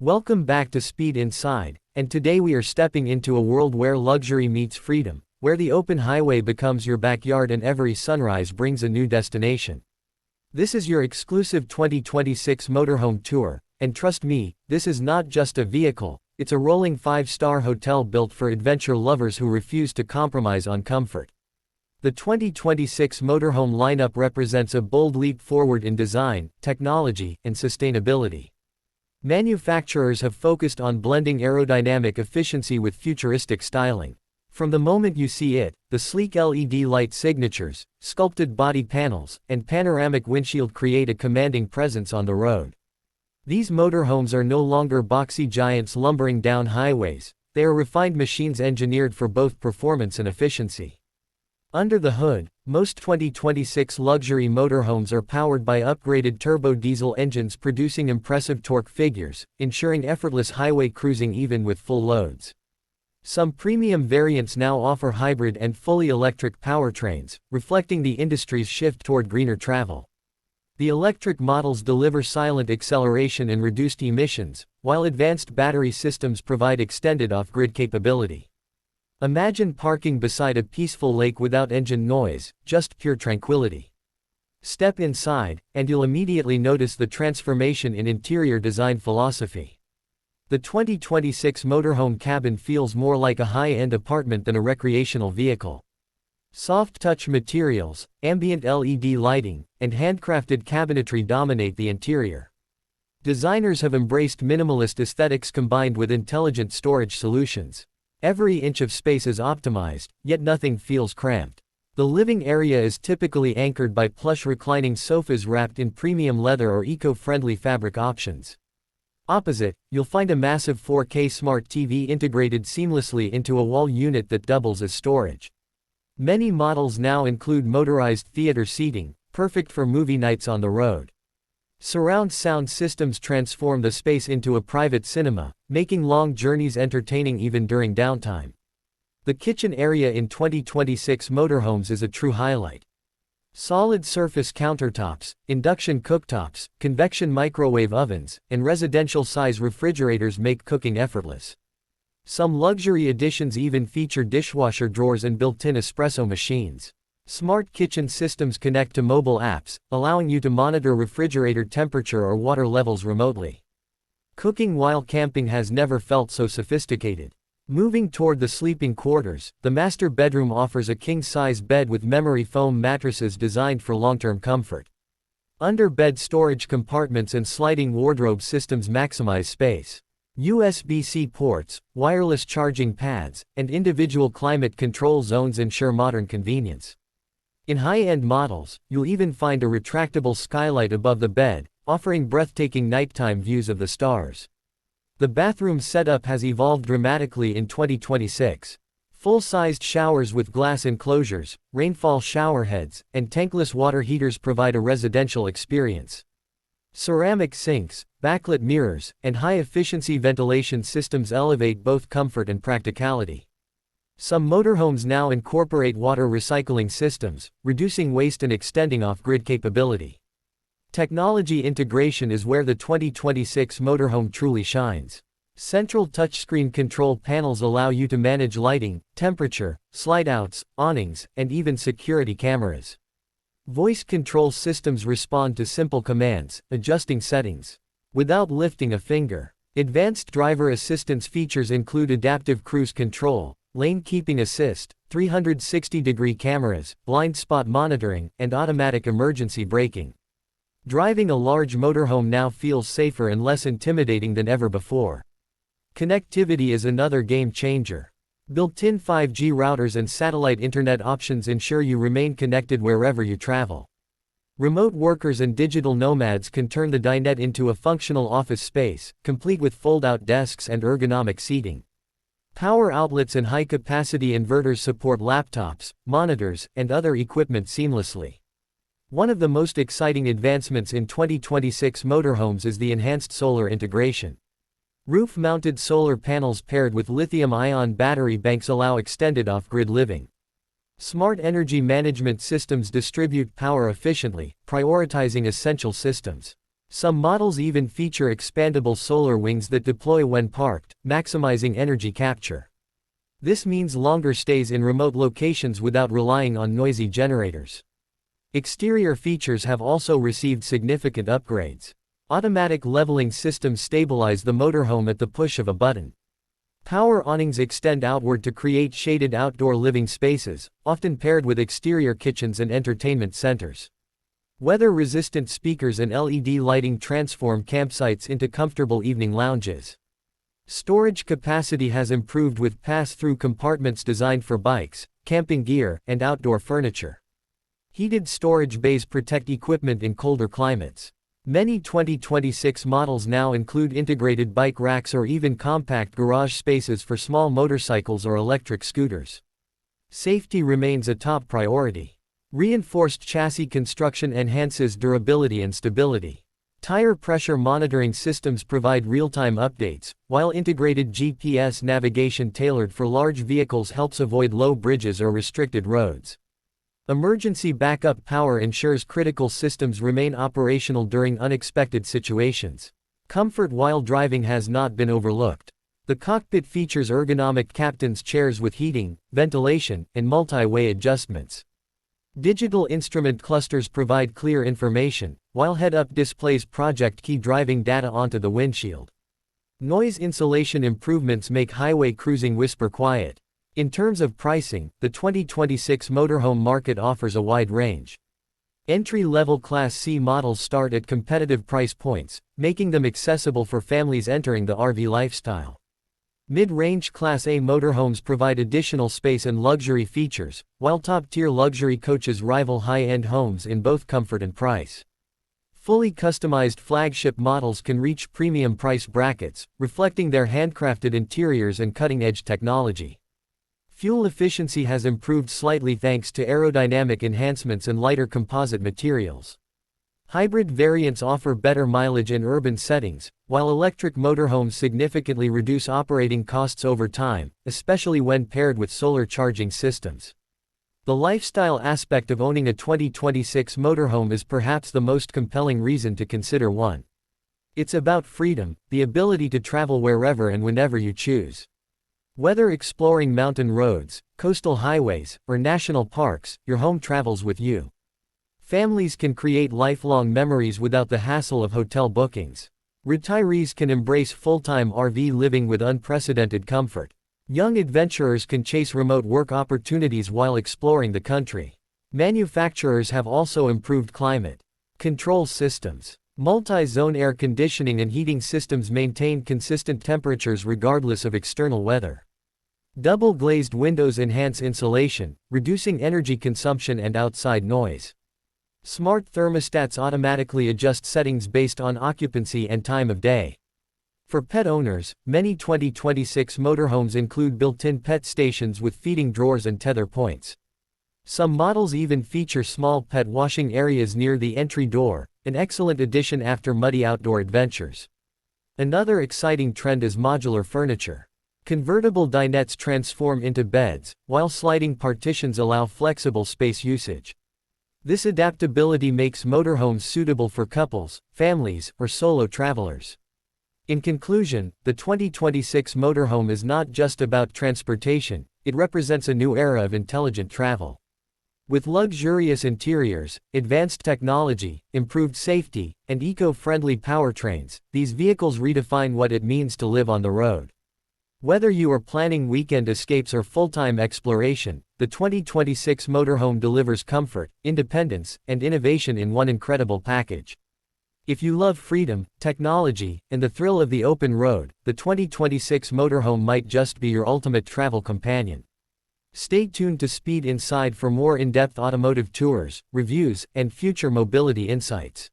Welcome back to Speed Inside, and today we are stepping into a world where luxury meets freedom, where the open highway becomes your backyard and every sunrise brings a new destination. This is your exclusive 2026 Motorhome Tour, and trust me, this is not just a vehicle, it's a rolling 5-star hotel built for adventure lovers who refuse to compromise on comfort. The 2026 Motorhome lineup represents a bold leap forward in design, technology, and sustainability. Manufacturers have focused on blending aerodynamic efficiency with futuristic styling. From the moment you see it, the sleek LED light signatures, sculpted body panels, and panoramic windshield create a commanding presence on the road. These motorhomes are no longer boxy giants lumbering down highways, they are refined machines engineered for both performance and efficiency. Under the hood, most 2026 luxury motorhomes are powered by upgraded turbo diesel engines producing impressive torque figures, ensuring effortless highway cruising even with full loads. Some premium variants now offer hybrid and fully electric powertrains, reflecting the industry's shift toward greener travel. The electric models deliver silent acceleration and reduced emissions, while advanced battery systems provide extended off-grid capability. Imagine parking beside a peaceful lake without engine noise, just pure tranquility. Step inside, and you'll immediately notice the transformation in interior design philosophy. The 2026 motorhome cabin feels more like a high-end apartment than a recreational vehicle. Soft-touch materials, ambient LED lighting, and handcrafted cabinetry dominate the interior. Designers have embraced minimalist aesthetics combined with intelligent storage solutions. Every inch of space is optimized, yet nothing feels cramped. The living area is typically anchored by plush reclining sofas wrapped in premium leather or eco-friendly fabric options. Opposite, you'll find a massive 4K smart TV integrated seamlessly into a wall unit that doubles as storage. Many models now include motorized theater seating, perfect for movie nights on the road. Surround sound systems transform the space into a private cinema, making long journeys entertaining even during downtime. The kitchen area in 2026 motorhomes is a true highlight. Solid surface countertops, induction cooktops, convection microwave ovens, and residential-size refrigerators make cooking effortless. Some luxury editions even feature dishwasher drawers and built-in espresso machines. Smart kitchen systems connect to mobile apps, allowing you to monitor refrigerator temperature or water levels remotely. Cooking while camping has never felt so sophisticated. Moving toward the sleeping quarters, the master bedroom offers a king-size bed with memory foam mattresses designed for long-term comfort. Under-bed storage compartments and sliding wardrobe systems maximize space. USB-C ports, wireless charging pads, and individual climate control zones ensure modern convenience. In high-end models, you'll even find a retractable skylight above the bed, offering breathtaking nighttime views of the stars. The bathroom setup has evolved dramatically in 2026. Full-sized showers with glass enclosures, rainfall shower heads, and tankless water heaters provide a residential experience. Ceramic sinks, backlit mirrors, and high-efficiency ventilation systems elevate both comfort and practicality. Some motorhomes now incorporate water recycling systems, reducing waste and extending off-grid capability. Technology integration is where the 2026 motorhome truly shines. Central touchscreen control panels allow you to manage lighting, temperature, slide-outs, awnings, and even security cameras. Voice control systems respond to simple commands, adjusting settings without lifting a finger. Advanced driver assistance features include adaptive cruise control, lane keeping assist, 360-degree cameras, blind spot monitoring, and automatic emergency braking. Driving a large motorhome now feels safer and less intimidating than ever before. Connectivity is another game changer. Built-in 5G routers and satellite internet options ensure you remain connected wherever you travel. Remote workers and digital nomads can turn the dinette into a functional office space, complete with fold-out desks and ergonomic seating. Power outlets and high-capacity inverters support laptops, monitors, and other equipment seamlessly. One of the most exciting advancements in 2026 motorhomes is the enhanced solar integration. Roof-mounted solar panels paired with lithium-ion battery banks allow extended off-grid living. Smart energy management systems distribute power efficiently, prioritizing essential systems. Some models even feature expandable solar wings that deploy when parked, maximizing energy capture. This means longer stays in remote locations without relying on noisy generators. Exterior features have also received significant upgrades. Automatic leveling systems stabilize the motorhome at the push of a button. Power awnings extend outward to create shaded outdoor living spaces, often paired with exterior kitchens and entertainment centers. Weather-resistant speakers and LED lighting transform campsites into comfortable evening lounges. Storage capacity has improved with pass-through compartments designed for bikes, camping gear, and outdoor furniture. Heated storage bays protect equipment in colder climates. Many 2026 models now include integrated bike racks or even compact garage spaces for small motorcycles or electric scooters. Safety remains a top priority. Reinforced chassis construction enhances durability and stability. Tire pressure monitoring systems provide real-time updates, while integrated GPS navigation tailored for large vehicles helps avoid low bridges or restricted roads. Emergency backup power ensures critical systems remain operational during unexpected situations. Comfort while driving has not been overlooked. The cockpit features ergonomic captain's chairs with heating, ventilation, and multi-way adjustments. Digital instrument clusters provide clear information, while head-up displays project key driving data onto the windshield. Noise insulation improvements make highway cruising whisper quiet. In terms of pricing, the 2026 motorhome market offers a wide range. Entry-level Class C models start at competitive price points, making them accessible for families entering the RV lifestyle. Mid-range Class A motorhomes provide additional space and luxury features, while top-tier luxury coaches rival high-end homes in both comfort and price. Fully customized flagship models can reach premium price brackets, reflecting their handcrafted interiors and cutting-edge technology. Fuel efficiency has improved slightly thanks to aerodynamic enhancements and lighter composite materials. Hybrid variants offer better mileage in urban settings, while electric motorhomes significantly reduce operating costs over time, especially when paired with solar charging systems. The lifestyle aspect of owning a 2026 motorhome is perhaps the most compelling reason to consider one. It's about freedom, the ability to travel wherever and whenever you choose. Whether exploring mountain roads, coastal highways, or national parks, your home travels with you. Families can create lifelong memories without the hassle of hotel bookings. Retirees can embrace full-time RV living with unprecedented comfort. Young adventurers can chase remote work opportunities while exploring the country. Manufacturers have also improved climate control systems. Multi-zone air conditioning and heating systems maintain consistent temperatures regardless of external weather. Double-glazed windows enhance insulation, reducing energy consumption and outside noise. Smart thermostats automatically adjust settings based on occupancy and time of day. For pet owners, many 2026 motorhomes include built-in pet stations with feeding drawers and tether points. Some models even feature small pet washing areas near the entry door, an excellent addition after muddy outdoor adventures. Another exciting trend is modular furniture. Convertible dinettes transform into beds, while sliding partitions allow flexible space usage. This adaptability makes motorhomes suitable for couples, families, or solo travelers. In conclusion, the 2026 motorhome is not just about transportation, it represents a new era of intelligent travel. With luxurious interiors, advanced technology, improved safety, and eco-friendly powertrains, these vehicles redefine what it means to live on the road. Whether you are planning weekend escapes or full-time exploration, the 2026 motorhome delivers comfort, independence, and innovation in one incredible package. If you love freedom, technology, and the thrill of the open road, the 2026 motorhome might just be your ultimate travel companion. Stay tuned to Speed Inside for more in-depth automotive tours, reviews, and future mobility insights.